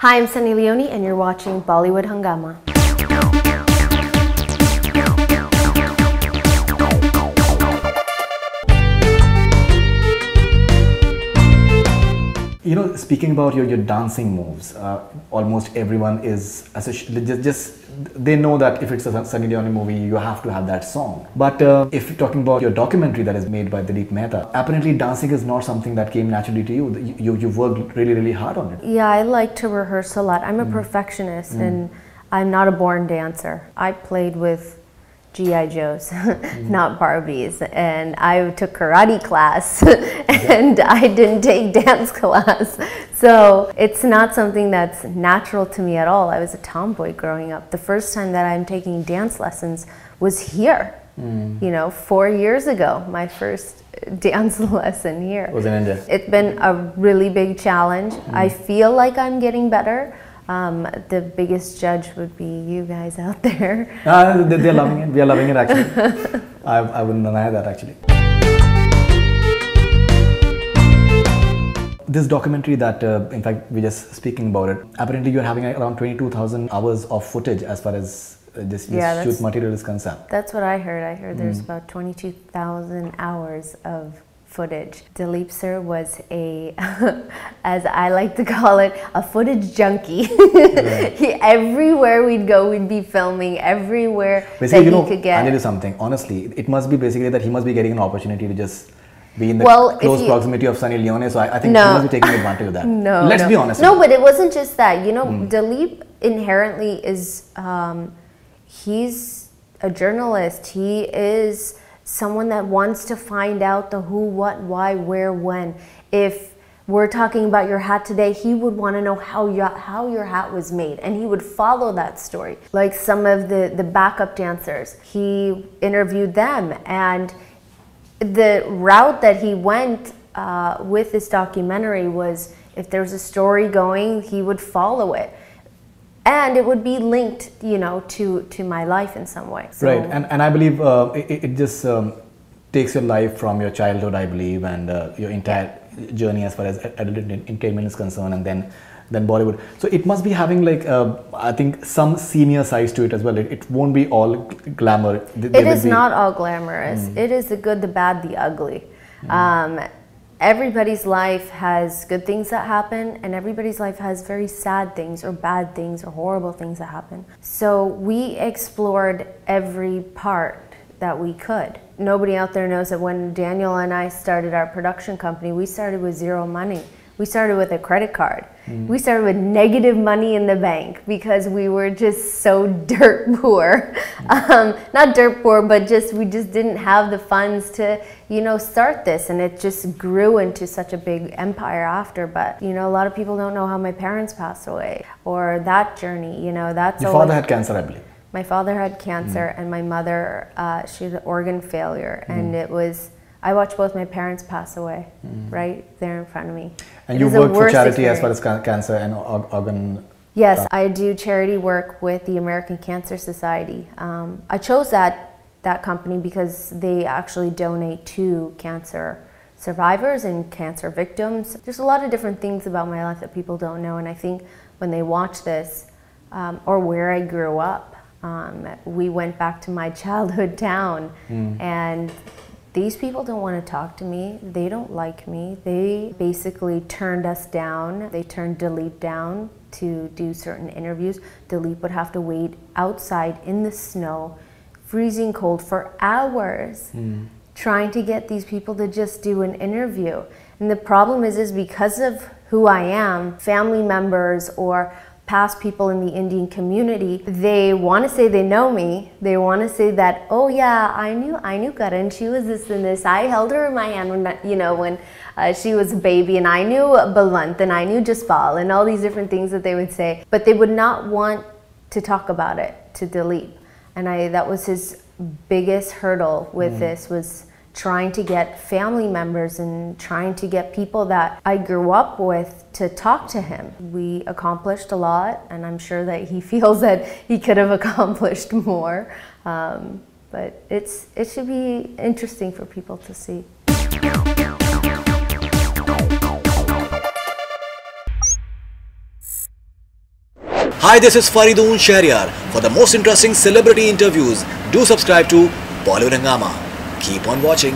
Hi, I'm Sunny Leone and you're watching Bollywood Hungama. You know, speaking about your dancing moves, almost everyone is they know that if it's a Sunny Leone movie, you have to have that song. But if you're talking about your documentary that is made by Dilip Mehta, apparently dancing is not something that came naturally to you. You've worked really hard on it. Yeah, I like to rehearse a lot. I'm a perfectionist and I'm not a born dancer. I played with G.I. Joes, not Barbies, and I took karate class and I didn't take dance class. So it's not something that's natural to me at all. I was a tomboy growing up. The first time that I'm taking dance lessons was here, you know, 4 years ago, my first dance lesson here. It was in India. It's been a really big challenge. I feel like I'm getting better. The biggest judge would be you guys out there. They're loving it. We are loving it actually. I wouldn't deny that actually. This documentary that, in fact, we're just speaking about it, apparently you're having around 22,000 hours of footage as far as this shoot material is concerned. That's what I heard. I heard there's about 22,000 hours of footage. Dilip sir was a, as I like to call it, a footage junkie. Right. Everywhere we'd go, we'd be filming everywhere basically, that he could get. I'll tell you something. Honestly, it must be basically that he must be getting an opportunity to just be in the close proximity of Sunny Leone. So I think he must be taking advantage of that. Let's be honest. No, but it wasn't just that. You know, Dilip inherently is, he's a journalist. He is someone that wants to find out the who, what, why, where, when. If we're talking about your hat today, he would want to know how your hat was made, and he would follow that story. Like some of the backup dancers, he interviewed them, and the route that he went with this documentary was, if there's a story going, he would follow it. And it would be linked, you know, to my life in some way. So, right, and I believe it just takes your life from your childhood, I believe, and your entire journey as far as adult entertainment is concerned, and then Bollywood. So it must be having like, I think, some senior sides to it as well. It won't be all glamour. It is not all glamorous. It is the good, the bad, the ugly. Everybody's life has good things that happen, and everybody's life has very sad things or bad things or horrible things that happen. So we explored every part that we could. Nobody out there knows that when Daniel and I started our production company, we started with zero money. We started with a credit card. We started with negative money in the bank because we were just so dirt poor. Not dirt poor, but we just didn't have the funds to, you know, start this. And it just grew into such a big empire after. But, you know, a lot of people don't know how my parents passed away or that journey, you know, that's Your father had cancer, I believe. My father had cancer and my mother, she had organ failure. And it was, I watched both my parents pass away right there in front of me. And you work for charity as far as cancer and organ? Yes, I do charity work with the American Cancer Society. I chose that company because they actually donate to cancer survivors and cancer victims. There's a lot of different things about my life that people don't know, and I think when they watch this, or where I grew up, we went back to my childhood town, and these people don't want to talk to me. They don't like me. They basically turned us down. They turned Dilip down to do certain interviews. Dilip would have to wait outside in the snow, freezing cold for hours, trying to get these people to just do an interview. And the problem is because of who I am, family members or past people in the Indian community, they want to say they know me. They want to say that, oh yeah, I knew Karan, she was this and this. I held her in my hand when, you know, when she was a baby, and I knew Balwant, and I knew Jaspal, and all these different things that they would say. But they would not want to talk about it to Dilip. And that was his biggest hurdle with this, was trying to get family members and trying to get people that I grew up with to talk to him. We accomplished a lot, and I'm sure that he feels that he could have accomplished more. But it should be interesting for people to see. Hi, this is Faridoon Shahryar. For the most interesting celebrity interviews, do subscribe to Bollywood Hungama. Keep on watching.